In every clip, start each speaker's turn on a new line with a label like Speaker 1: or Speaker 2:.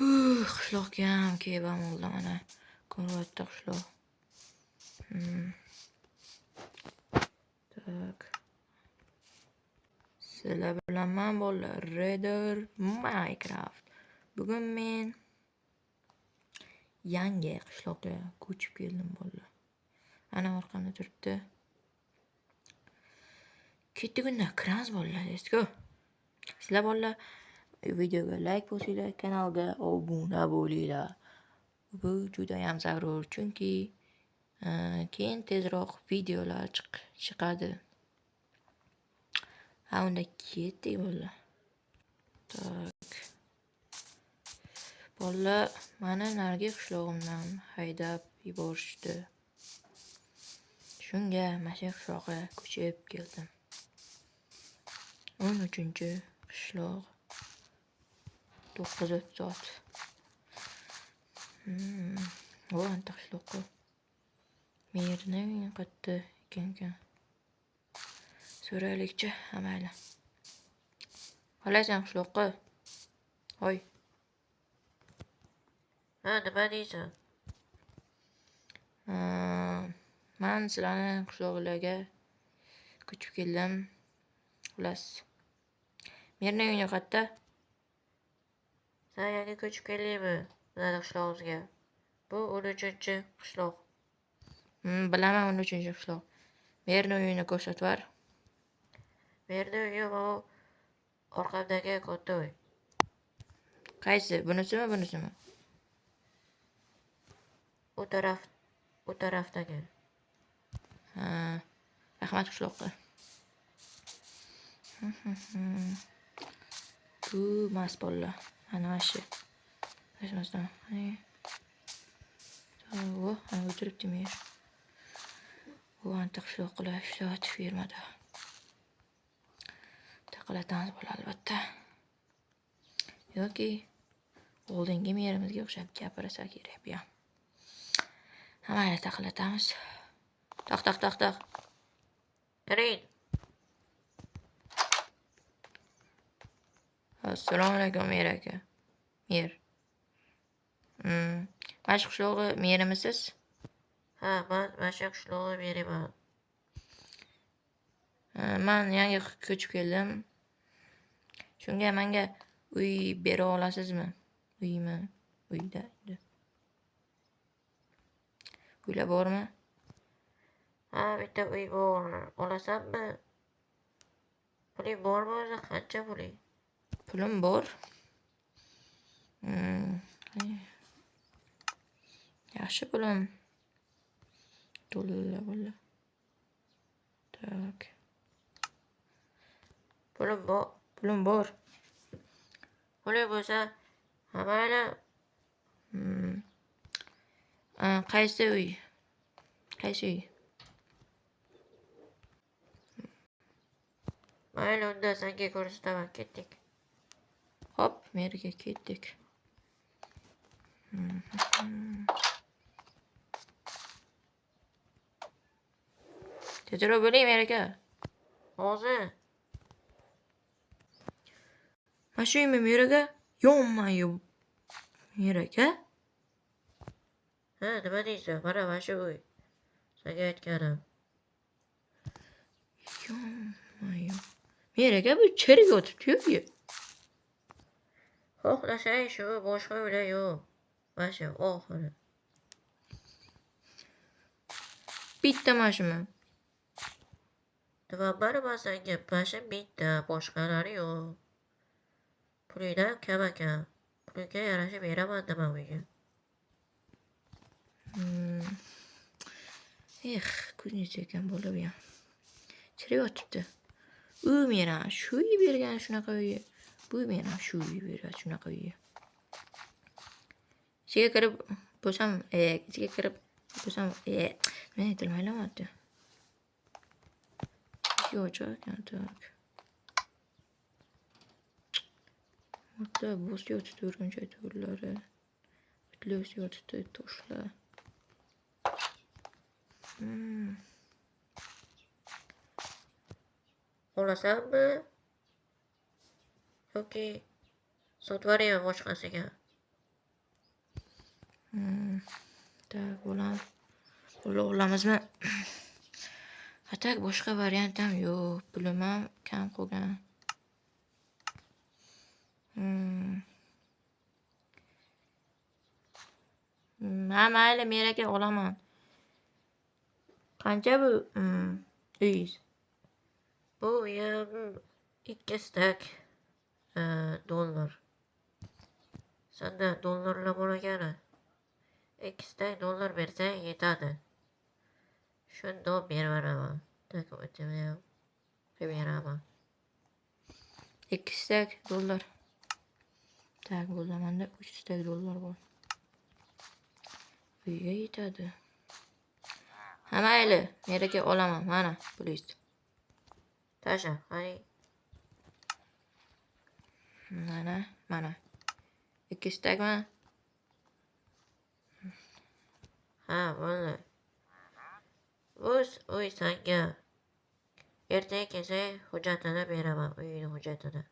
Speaker 1: Qishloqqa ham kelib ham oldi mana. Ko'ryapti qishloq. Tak. Sizlar bilan men bolalar Raider Minecraft. Bugun men yangi qishloqqa ko'chib keldim bolalar. Ana orqamda turibdi. Ketdi kunda kiramiz bolalar. Let's go. Sizlar bolalar videoga like bosinglar, kanalga obuna bo'linglar. Bu juda ham zarur, chunki keyin tezroq videolar chiqadi. Ha, unda ketdik bolalar. Tak. Bolalar, mana narigi qishlog'imdan haydab yuborishdi. Shunga mana shu qishloqqa ko'chib keldim. 13-qishloq. 9:30. O, anta qishloqqa. Merni qayerda ekan? So'raylikchi, mayli. Qalaysan qishloqqa? Hoy. Ha, nima deysan? Men sizlarni qishlog'larga ko'chib keldim. Xullas. Merni uyini qayerda? Sen yangi ko'chib keldingmi? Bizning qishlog'imizga. Bu 13-qishloq. Bilaman 13-qishloq. Merni uyini ko'rsatib ber. Merni uyi bu orqamdagi katta uy. Qaysi? Bunisimi? U tarafdagi. Rahmat qishloqqa. Bu mas bolalar. Ana shu. Qarashmasdan. Ana o'tiribdi mer. Bu anta qishloqlar ishlayotib firmada. Taqalatamiz bo'lar albatta. Yoki oldingi merimizga o'xshab gapirsa kerak bu ham. Hamma taqalatamiz. Taq. Kiring. Assalomu alaykum mer aka. Mer. Mana shu qishlog'i merimisiz? Ha, men mana shu qishlog'i meriman. Men yangi ko'chib keldim. Shunga menga uy bera olasizmi? Uymi? Uyda. Uylar bormi? Ha, bitta uy bor. Olasanmi? Puling bormi o'zi? Qancha puling? Pulim bor. Yaxshi pulim. To'la bo'la. Tak. Pulim bor. Puling bo'lsa, mayli. Qaysi uy? Mayli, unda senga ko'rsataman. Ketdik. Hop, merga ketdik. Tezroq bo'ling mer aka. Hozir. Mana shu uymi mer aka? Yonma-yu. Mer aka? Ha, nima deysan? Mana shu uy. Senga aytganim. Yonma-yu. Mer aka, bu cherga o'tibdi-yu. Xohlasang shu, boshqa uylar yo'q. Mana shu oxiri. Bitta mana shumi? Nima baraman senga? Mana shu bitta, boshqalari yo'q. Pulingdan kam ekan. Pulingga yarasha beraman nima uyga. Ko'zingiz ekan bola bu ham. Chirib yotibdi. U meni shu uy bergan shunaqa uy. Bu meni shu uy bergan shunaqa uy. Ichiga kirib bo'lsam, men aytolmayapti. Yo'q, tak. Orada bo'z yotibdi, o'rgimchak to'rlari. Bitlos yotibdi, toshlar. Olasanmi? Yoki sotib yuboraymi boshqasiga? Tak, bular olamizmi? Atak boshqa variant ham yo'q. Pulim ham kam qolgan. Mayli, men aka olaman. Qancha bu uyingiz? Bu uyim 2 stak dollar. Senda dollarlar bor ekan. 2 stak dollar bersang yetadi. Shundoq berib beraman. Tak o'tini ham qilib beraman. 2 stak dollar. Tak, bo'ldi, menda 3 stak dollar bor. Uyga yetadi. Mayli, men aka olaman. Mana, pulingiz. Tasha, qani. Mana. 2 stakmi? Ha, bo'ldi. Uy senga. Ertaga kelsa hujjatini beraman, uyning hujjatini.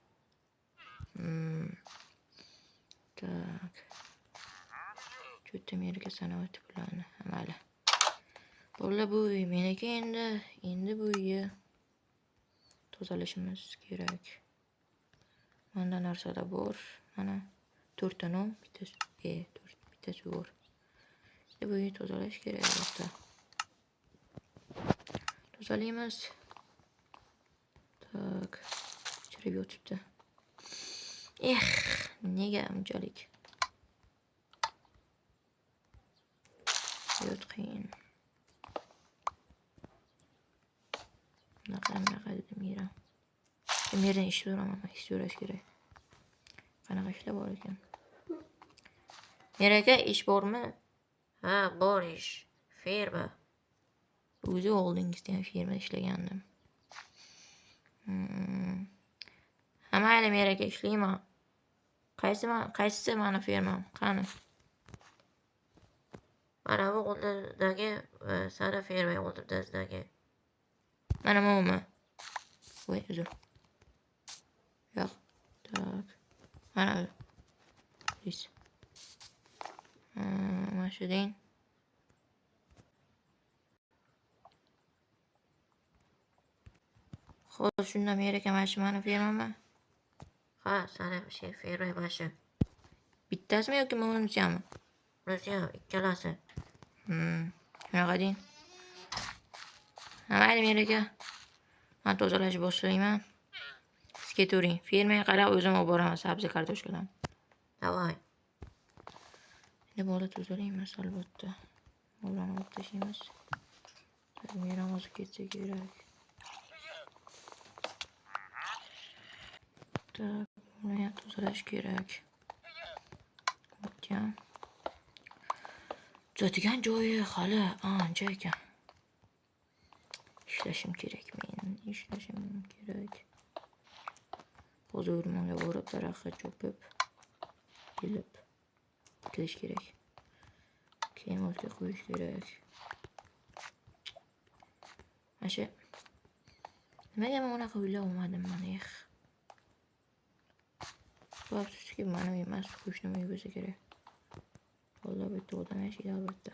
Speaker 1: Tak. Juda merga sanoati bularni. Mayli. Bo'ldi, bu uy meniki endi bu uyga tozalashimiz kerak. Menda narsalar bor. Mana 4 ta non, bittasi bor. Bu uyni tozalash kerak albatta. Tozalaymiz. Tak. Chirib yotibdi. Nega unchalik? Yot qiyin. Bunaqa dedim yeram. Merdan ish so'raman, ish so'rash kerak. Qanaqa ishlar bor ekan? Meraka ish bormi? Ha, bor ish. Firma. O'zi oldingizda ham firma ishlagandim. Mayli, meraka ishlayman. Qaysisi mani firmam? Qani? Mana bu oldidagi sani firma oldidagi. Mana bumi? Voy, uzr. Yo'q. Tak. Mana bu. Please. Mana shu deng. Xo'p, shunda meraka mana shu mani firmami? Ha, sani firma mana shu. Bittasimi yoki bunisimi? Bunisi ham, ikkalasi. Shunaqa deng. Mayli, meraka. Men tozalashni boshlayman. Siz ketavering. Firmaga qarab o'zim olib boraman sabzi kartoshkadan. Davay. Endi bola tozalaymiz albatta. Bolani olib tashlaymiz. Meram hozir ketsa kerak. Tak, buni ham tozalash kerak. O'tgan. Tuzatigan joyi hali ancha ekan. Ishlashim kerak. Hozir o'rmonga borib daraxtga chopib, kelib kelish kerak. Keyin o'tga qo'yish kerak. Mana nimaga men unaqa o'ylab olmadim mana. Afsuski, mana emas, qo'shnim uy bo'lsa kerak. Valloh bitta odam yashaydi albatta.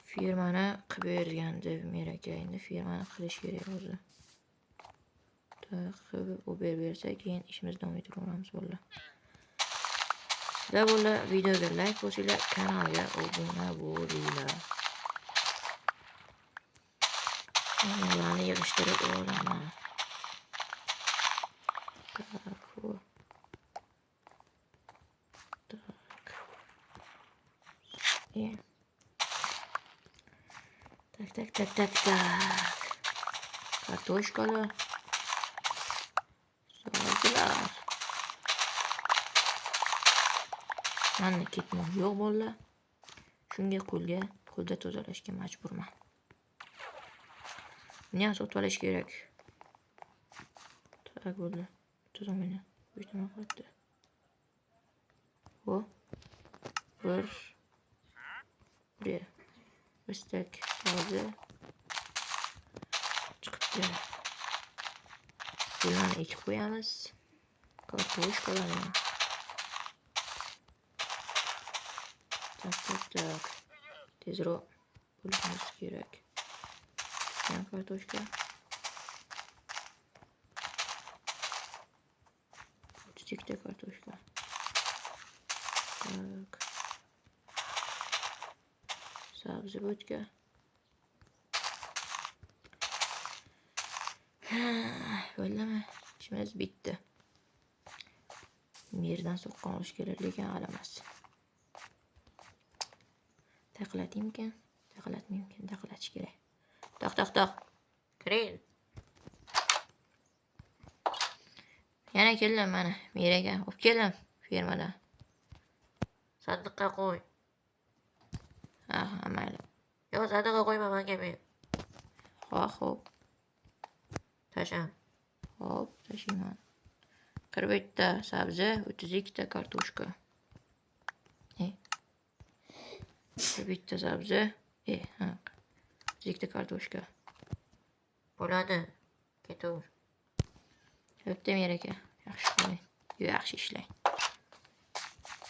Speaker 1: Firmani qilib bergandi meraka, endi firmani qilish kerak o'zi. Qilib berib bersa, keyin ishimizni davom ettiraveramiz bo'ldi. Sizlar bo'ldi, videoga like bosinglar, kanalga obuna bo'linglar. Ularni yig'ishtirib olaman. Tak. Kartoshkalar. Sabzilar. Manda ketmon yo'q bolalar. Shunga qo'lda tozalashga majburman. Buni ham sotib olish kerak. Tak bo'ldi. Tozamayman. Nima qildi? Bu bir istak hozir chiqibdi. Bularni ekib qo'yamiz. Kartoshkalarni. Tak. Tezroq bo'lishimiz kerak. Yan kartoshka. 32 ta kartoshka. Tak. Sabzi bo'tga. Bo'ldimi? İşimiz bitti. Yerdan so'qqan olish kerak, lekin alamas. Taqlataymikan? Taqlatmaymikan? Taqlatish kerak. Toq. Kiring. Yana keldim mana. Meraga olib keldim fermadan. Sandiqqa qo'y. Ha, mayli. Yo'q, sandiqqa qo'yma, menga ber. Xo'p. Tasham. Xo'p, tashiyman. 41 ta sabzi, 32 ta kartoshka. 41 ta sabzi, 32 ta kartoshka. Bo'ladi. Ketaver. O'tdim yer aka. Yaxshi qiling. Yaxshi ishlang.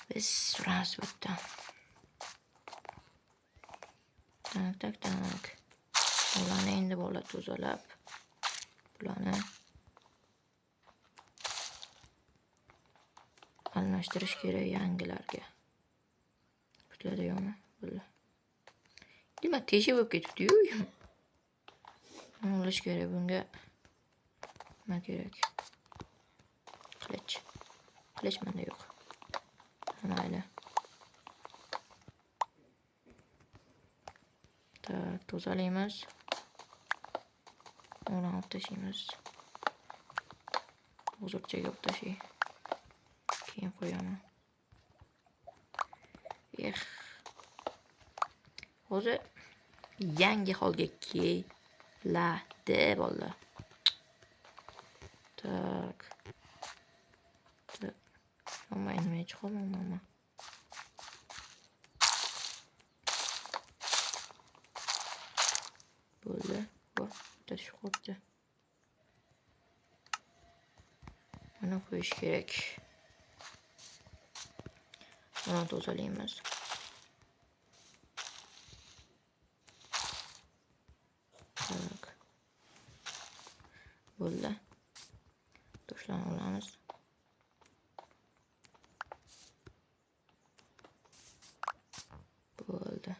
Speaker 1: Biz suramiz bu yerdan. Tak. Ularni endi bola tozalab, bularni almashtirish kerak yangilarga. Bularda yo'qmi? Bular. Nima teshib bo'lib ketibdi-yu. Olish kerak bunga. Nima kerak? Qilich menda yo'q. Mayli. Tak, tozalaymiz. Uni olib tashlaymiz. Hozirchaga olib tashlay. Keyin qo'yaman. Hozir yangi holga keladi bolalar. Tak. Ama inmeye çıkamam ama. Böyle. Bak. Taşı koptu. Bana koyuş gerek. Bunu tozalayımız. Tak. Böyle. Tuşlan olamız. Bo'ldi.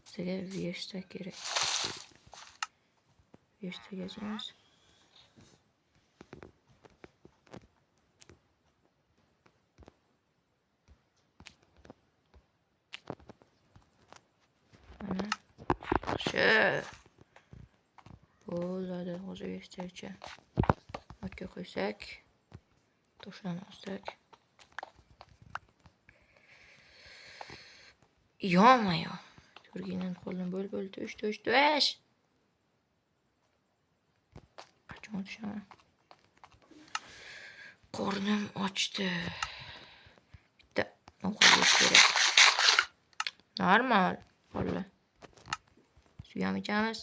Speaker 1: Sizga verishsa kerak. Verishsa yozamiz. Mana. Yaxshi. Bo'ladi. Hozir verishcha. O'tga qo'ysak. Toshlarni olsak. Yo'qmi-yo. Turginan qo'ldan bo'l tush. Qachon tushaman? Qornim ochdi. Bitta ovqat kerak. Normal. Qo'llar. Suyam ichamiz.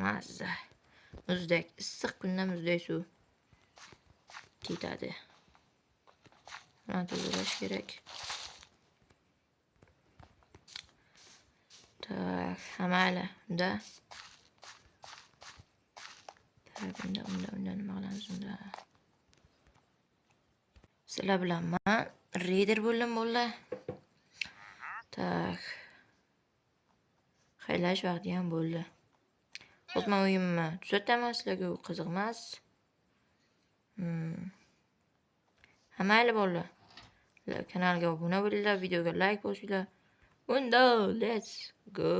Speaker 1: Mazza. Muzdek. Issiq kunda muzdek suv ketadi. Buni tozalash kerak. Tak, mayli. Unda. Tak, unda nima qilamiz unda? Sizlar bilan men reyder bo'ldim bolalar. Tak. Xaylash vaqti ham bo'ldi. Hozir men o'yinimni tuzataman, sizlarga u qiziq emas. Mayli bolalar. Kanalga obuna bo'linglar, videoga like bosinglar. Unda, let's go.